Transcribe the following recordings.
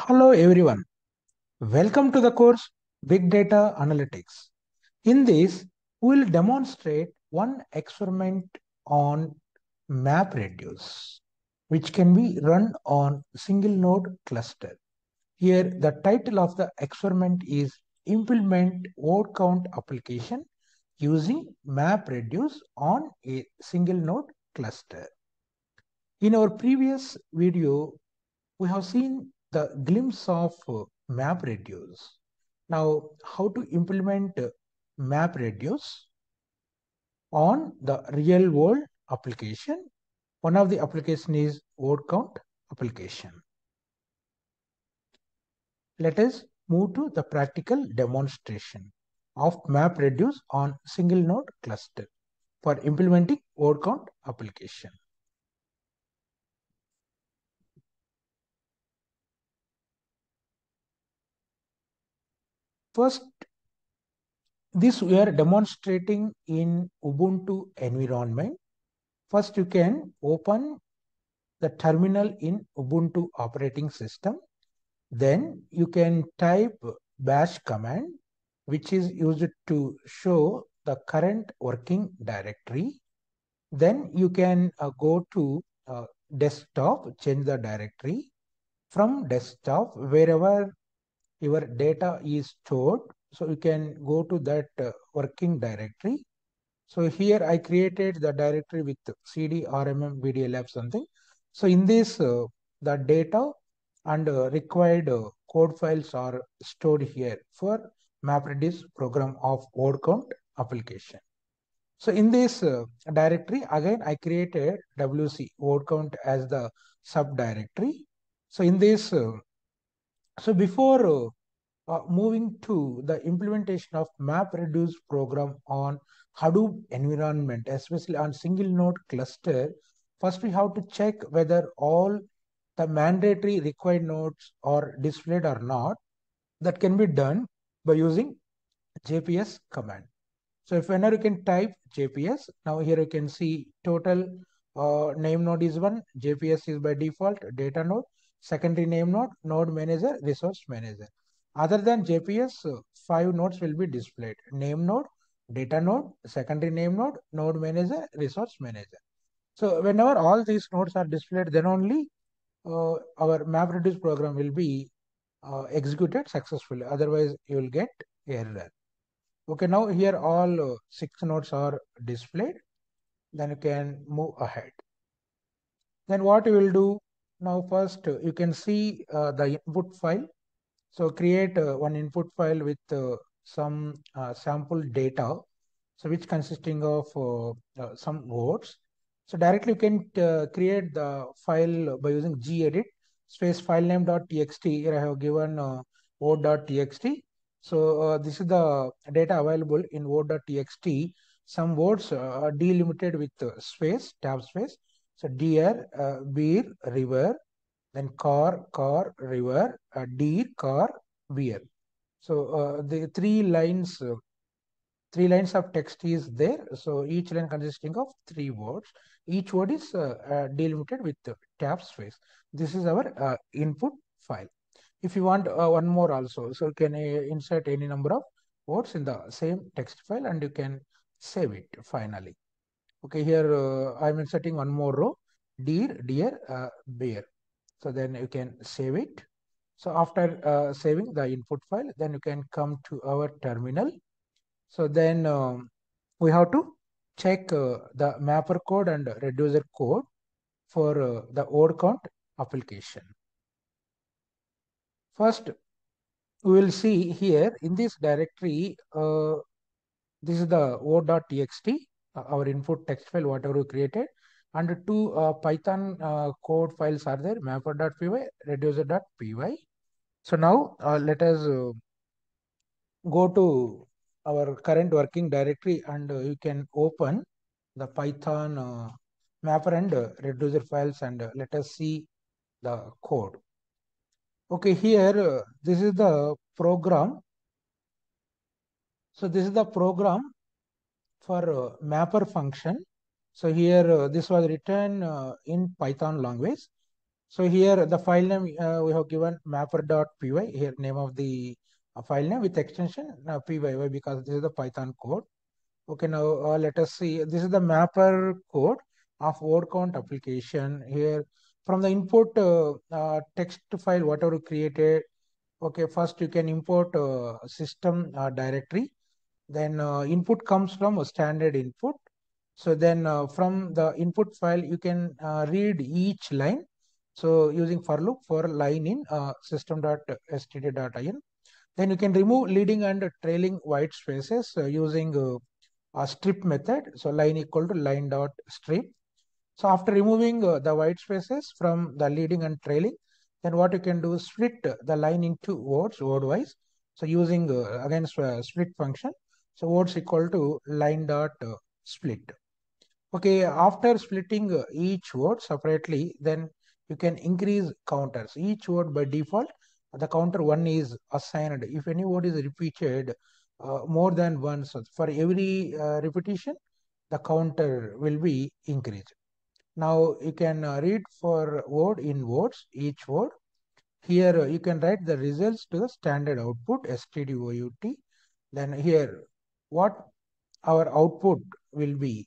Hello everyone, welcome to the course Big Data Analytics. In this, we will demonstrate one experiment on MapReduce, which can be run on single node cluster. Here, the title of the experiment is Implement Word Count Application using MapReduce on a single node cluster. In our previous video, we have seen the glimpse of MapReduce. Now, how to implement MapReduce on the real world application? One of the application is word count application. Let us move to the practical demonstration of MapReduce on single node cluster for implementing word count application. First, this we are demonstrating in Ubuntu environment. First, you can open the terminal in Ubuntu operating system. Then you can type bash command, which is used to show the current working directory. Then you can go to desktop, change the directory. From desktop, wherever your data is stored, so you can go to that working directory. So here I created the directory with cd rmm vdlf something. So in this, the data and required code files are stored here for MapReduce program of word count application. So in this directory, again I created wc word count as the subdirectory. So in this, so before moving to the implementation of MapReduce program on Hadoop environment, especially on single node cluster, first we have to check whether all the mandatory required nodes are displayed or not. That can be done by using JPS command. So if whenever you can type JPS, now here you can see total name node is 1, JPS is by default data node, secondary name node, node manager, resource manager. Other than JPS, 5 nodes will be displayed: name node, data node, secondary name node, node manager, resource manager. So whenever all these nodes are displayed, then only our MapReduce program will be executed successfully. Otherwise, you will get error. Okay, now here all 6 nodes are displayed. Then you can move ahead. Then what you will do now, first you can see the input file. So create one input file with some sample data, so which consisting of some words. So directly you can create the file by using gedit space filename.txt. Here I have given word.txt. So this is the data available in word.txt. Some words are delimited with space, tab space. So deer, beer, river, then car, river, deer, car, beer. So the three lines of text is there. So each line consisting of 3 words. Each word is delimited with tab space. This is our input file. If you want one more also, so you can insert any number of words in the same text file and you can save it finally. Okay, here I'm inserting one more row: deer, bear. So then you can save it. So after saving the input file, then you can come to our terminal. So then we have to check the mapper code and reducer code for the word count application. First, we will see here in this directory, this is the word.txt, our input text file, whatever we created, and 2 Python code files are there: mapper.py, reducer.py. So now let us go to our current working directory and you can open the Python mapper and reducer files and let us see the code. Okay, here this is the program. So this is the program for mapper function. So here this was written in Python language. So here the file name we have given mapper.py, here name of the file name with extension py. Why? Because this is the Python code. Okay, now let us see. This is the mapper code of word count application. Here from the input text file, whatever you created. Okay, first you can import system directory. Then input comes from a standard input. So then from the input file, you can read each line. So using for loop for line in system.std.in. Then you can remove leading and trailing white spaces using a strip method. So line equal to line dot strip. So after removing the white spaces from the leading and trailing, then what you can do is split the line into words, word wise. So using again split function. So words equal to line dot split. Okay, after splitting each word separately, then you can increase counters. Each word by default, the counter 1 is assigned. If any word is repeated more than once, for every repetition, the counter will be increased. Now you can read for word in words, each word. Here you can write the results to the standard output, stdout. Then here, what our output will be,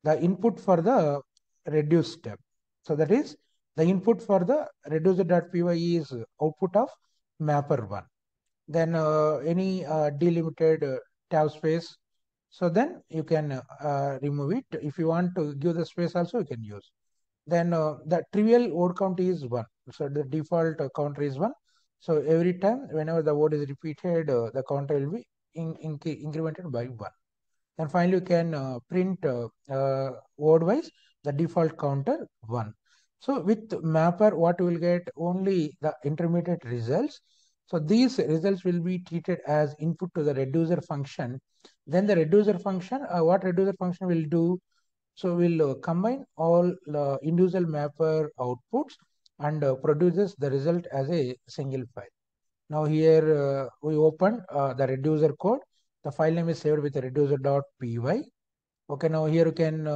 the input for the reduce step. So that is the input for the reducer.py is output of mapper1. Then any delimited tab space. So then you can remove it. If you want to give the space also, you can use. Then the trivial word count is 1. So the default counter is 1. So every time whenever the word is repeated, the counter will be incremented by 1. And finally, you can print word wise the default counter 1. So with mapper, what you will get only the intermediate results. So these results will be treated as input to the reducer function. Then the reducer function, what reducer function will do? So we'll combine all individual mapper outputs and produces the result as a single file. Now here we open the reducer code. The file name is saved with reducer.py. Okay, now here you can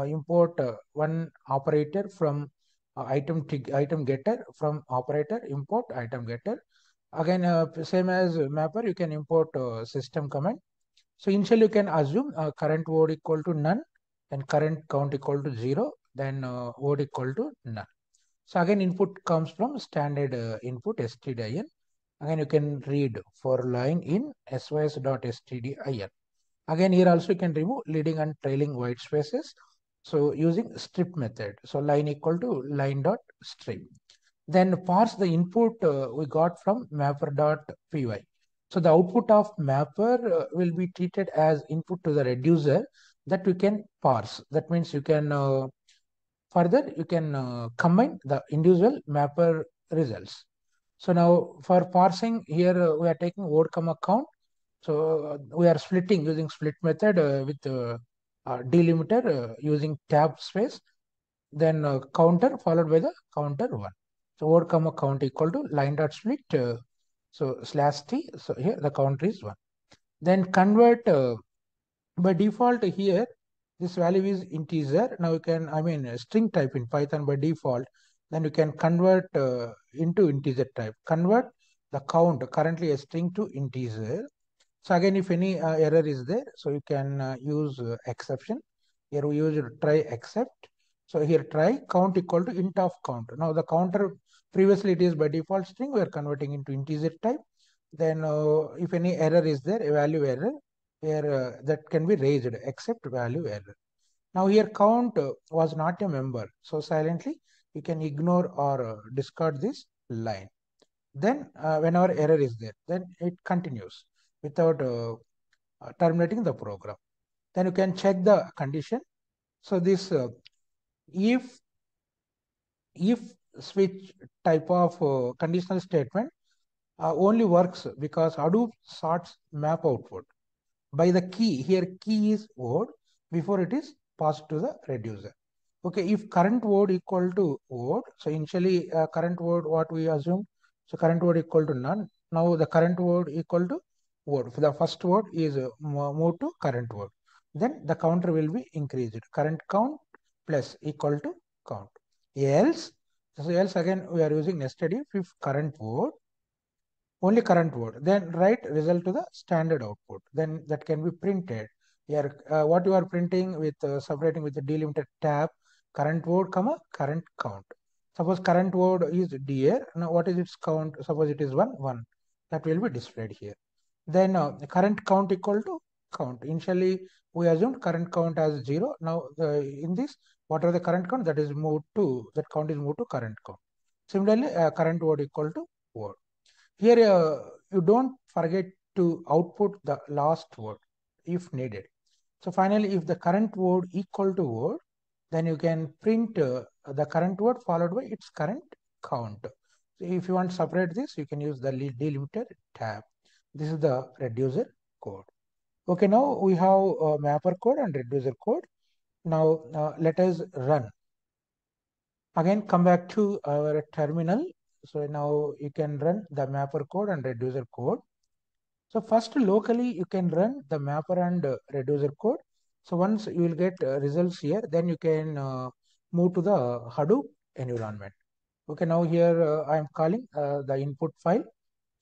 import one operator from item getter, from operator import item getter. Again, same as mapper, you can import system command. So initially you can assume current word equal to none, then current count equal to 0, then word equal to none. So again input comes from standard input stdin. Again you can read for line in sys.stdin. Again here also you can remove leading and trailing white spaces. So using strip method. So line equal to line dot strip. Then parse the input we got from mapper.py. So the output of mapper will be treated as input to the reducer that we can parse. That means you can further you can combine the individual mapper results. So now for parsing here we are taking word comma count. So we are splitting using split method with delimiter using tab space, then counter followed by the counter 1. So word comma count equal to line dot split. So slash t. So here the counter is 1. Then convert by default here this value is integer. Now you can, I mean string type in Python by default. Then you can convert into integer type. Convert the count currently a string to integer. So again, if any error is there, so you can use exception. Here we use try except. So here try count equal to int of count. Now the counter previously it is by default string. We are converting into integer type. Then if any error is there, a value error, here that can be raised except value error. Now here count was not a member. So silently you can ignore or discard this line. Then whenever error is there, then it continues without terminating the program. Then you can check the condition. So this if switch type of conditional statement only works because Hadoop sorts map output by the key. Here key is word before it is passed to the reducer. Okay, if current word equal to word, so initially current word what we assume, so current word equal to none. Now the current word equal to word. For the first word is moved to current word. Then the counter will be increased. Current count plus equal to count. Else So else again we are using nested if current word, only current word, then write result to the standard output. Then that can be printed. Here, what you are printing with separating with the delimited tab, current word, comma current count. Suppose current word is dear. Now what is its count? Suppose it is 1. That will be displayed here. Then current count equal to count. Initially we assumed current count as 0. Now in this, whatever the current count, that is moved to, that count is moved to current count. Similarly, current word equal to word. Here you don't forget to output the last word if needed. So finally, if the current word equal to word, then you can print the current word followed by its current count. So if you want to separate this, you can use the delimiter tab. This is the reducer code. Okay, now we have mapper code and reducer code. Now let us run. Again, come back to our terminal. So now you can run the mapper code and reducer code. So first locally you can run the mapper and reducer code. So once you will get results here, then you can move to the Hadoop environment. Okay, now here I am calling the input file.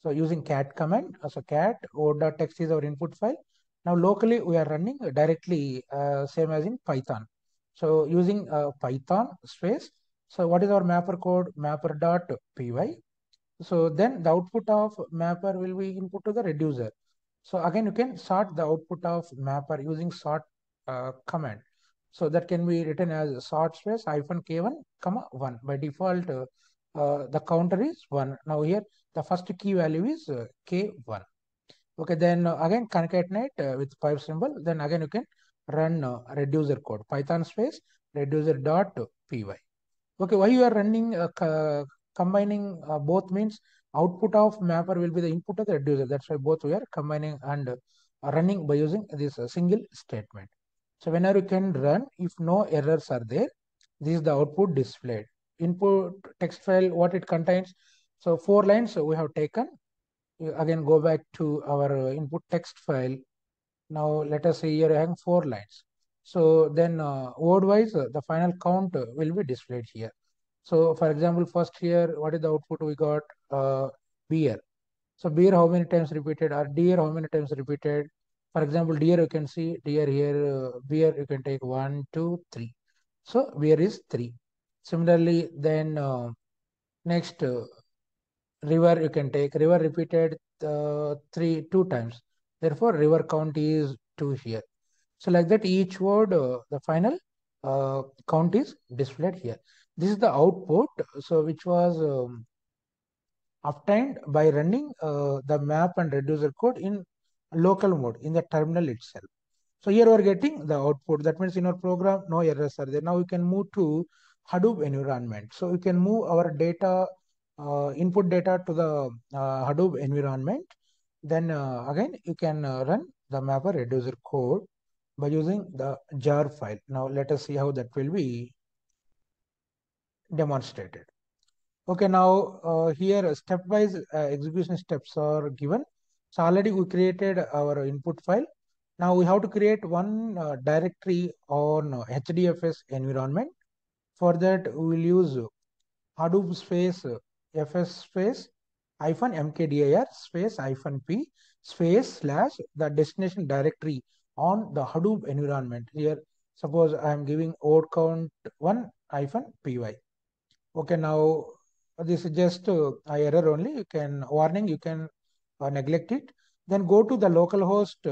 So using cat command, so cat o.text is our input file. Now locally we are running directly same as in Python. So using Python space. So what is our mapper code? Mapper.py. So then the output of mapper will be input to the reducer. So again, you can sort the output of mapper using sort command. So that can be written as sort space -k1, comma 1. By default, the counter is 1. Now here, the first key value is k1. Okay, then again concatenate with pipe symbol. Then again you can run reducer code, Python space reducer.py. Okay, why you are running combining both means output of mapper will be the input of the reducer. That's why both we are combining and running by using this single statement. So whenever you can run, if no errors are there, this is the output displayed. Input text file, what it contains. So 4 lines we have taken. You again go back to our input text file. Now let us see here having 4 lines. So then word wise, the final count will be displayed here. So for example, first here, what is the output we got? Beer. So beer how many times repeated, or deer how many times repeated? For example, deer you can see deer here, beer you can take 1, 2, 3. So beer is 3. Similarly, then next river you can take river repeated 2 times. Therefore, river count is 2 here. So like that, each word, the final count is displayed here. This is the output, so which was obtained by running the map and reducer code in local mode in the terminal itself. So here we are getting the output. That means in our program, no errors are there. Now we can move to Hadoop environment. So we can move our data, input data to the Hadoop environment. Then again, you can run the mapper reducer code by using the jar file. Now let us see how that will be demonstrated. Okay, now here stepwise execution steps are given. So already we created our input file. Now we have to create one directory on HDFS environment. For that we will use Hadoop space fs space -mkdir space -p space / the destination directory on the Hadoop environment. Here, suppose I am giving word count 1 -py. Okay, now this is just error only. You can warning. You can neglect it. Then go to the localhost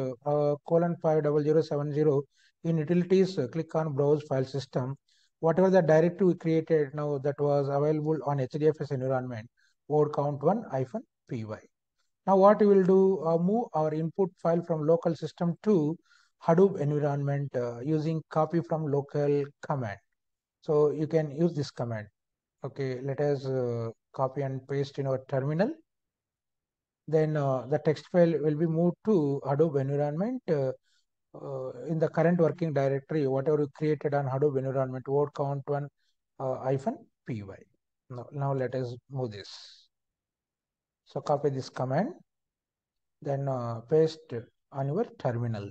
:5070 in utilities. Click on browse file system. Whatever the directory we created now that was available on HDFS environment, word count 1 -py. Now what we will do? Move our input file from local system to Hadoop environment using copy from local command. So you can use this command. Okay, let us copy and paste in our terminal. Then the text file will be moved to Hadoop environment in the current working directory, whatever you created on Hadoop environment, word count 1 -py. Now let us move this. So copy this command, then paste on your terminal.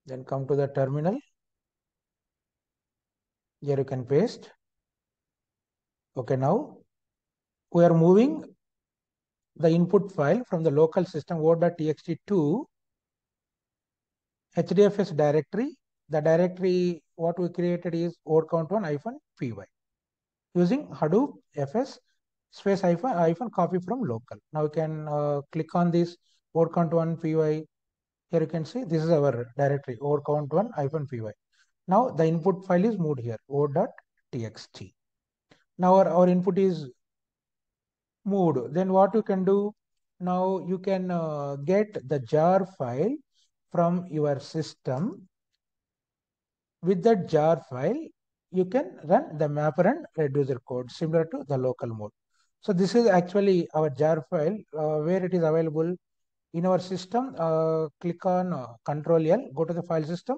Then come to the terminal. Here you can paste. Okay, now we are moving the input file from the local system o.txt to HDFS directory. The directory what we created is word-count1-py using Hadoop fs space hyphen copy from local. Now you can click on this word-count1-py. Here you can see this is our directory word-count1-py. Now the input file is moved here o.txt. Now our input is moved. Then what you can do? Now you can get the jar file from your system. With that jar file, you can run the mapper and reducer code similar to the local mode. So this is actually our jar file where it is available in our system. Click on Control L, go to the file system.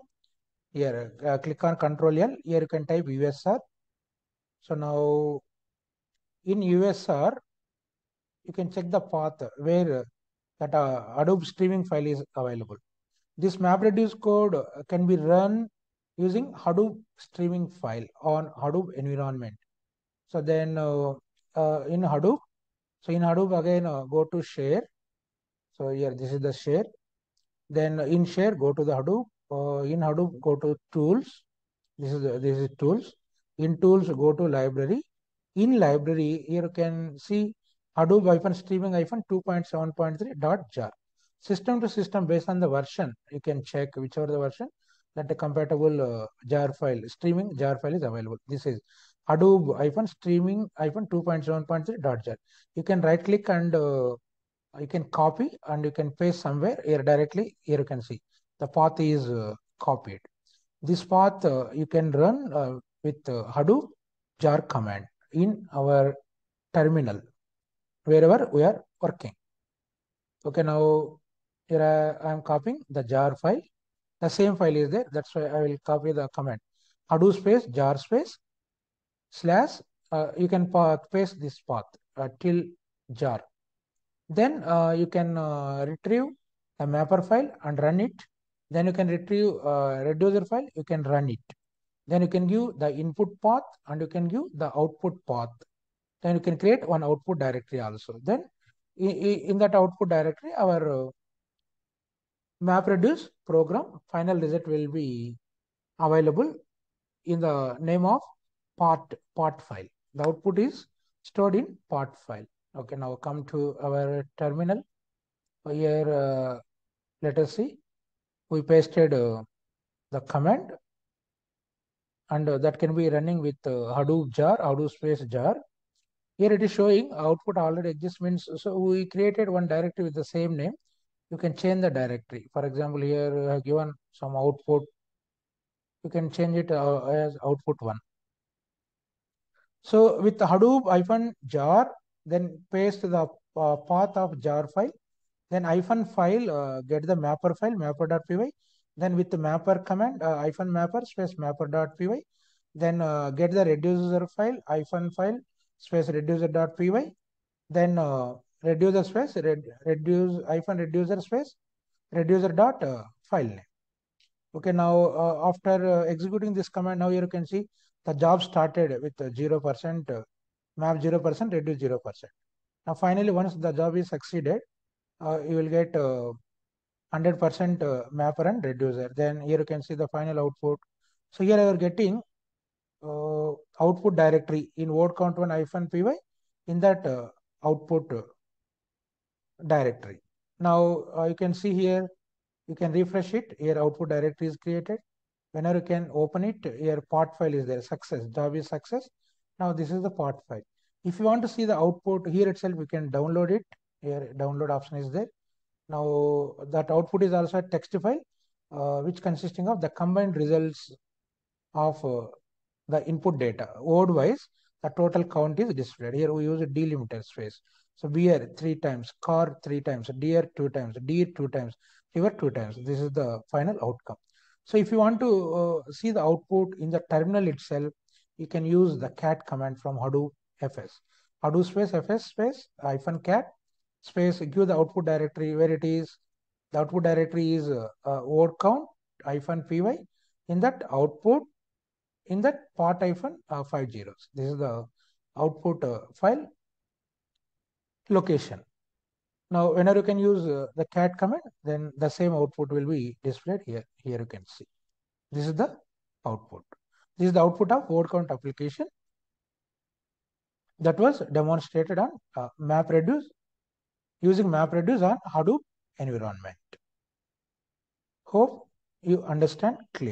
Here, click on Control L. Here you can type USR. So now in USR, you can check the path where that Adobe streaming file is available. This MapReduce code can be run using Hadoop streaming file on Hadoop environment. So then in Hadoop, again go to share. So here this is the share. Then in share go to the Hadoop. In Hadoop go to tools. This is tools. In tools go to library. In library here you can see Hadoop streaming 2.7.3.jar. System to system based on the version you can check whichever the version that the compatible jar file streaming jar file is available. This is Hadoop streaming 2.7.3.jar. You can right click and you can copy and you can paste somewhere here directly. Here you can see the path is copied. This path you can run with Hadoop jar command in our terminal wherever we are working. Okay, now here I am copying the jar file. The same file is there. That's why I will copy the command Hadoop space jar space slash. You can paste this path till jar. Then you can retrieve a mapper file and run it. Then you can retrieve reducer file. You can run it. Then you can give the input path and you can give the output path. Then you can create one output directory also. Then in that output directory, our MapReduce program final result will be available in the name of part file. The output is stored in part file. Okay, now come to our terminal. Here, let us see. We pasted the command, and that can be running with Hadoop jar, Hadoop space jar. Here it is showing output already exists, means so we created one directory with the same name. You can change the directory. For example, here I have given some output. You can change it as output 1. So with the Hadoop-jar, then paste the path of jar file. Then -file get the mapper file mapper.py. Then with the mapper command -mapper space mapper.py. Then get the reducer file -file space reducer.py. Then reducer space reducer space reducer.file name. Okay, now after executing this command, now here you can see the job started with 0%, map 0%, reduce 0%. Now finally, once the job is succeeded, you will get 100% mapper and reducer. Then here you can see the final output. So here you are getting output directory in word count one -py in that output directory. Now you can see here, you can refresh it. Here output directory is created. Whenever you can open it, here part file is there. Success, job is success. Now this is the part file. If you want to see the output here itself, you can download it. Here download option is there. Now that output is also a text file, which consisting of the combined results of the input data. Word wise, the total count is displayed. Here we use a delimiter space. So beer 3 times, car 3 times, deer 2 times, deer 2 times, river 2 times. This is the final outcome. So if you want to see the output in the terminal itself, you can use the cat command from Hadoop fs. Hadoop space fs space -cat space, give the output directory where it is. The output directory is word count -py. In that output, in that part -5 zeros. This is the output file location. Now, whenever you can use the cat command, then the same output will be displayed here. Here you can see. This is the output. This is the output of word count application that was demonstrated on MapReduce, using MapReduce on Hadoop environment. Hope you understand clearly.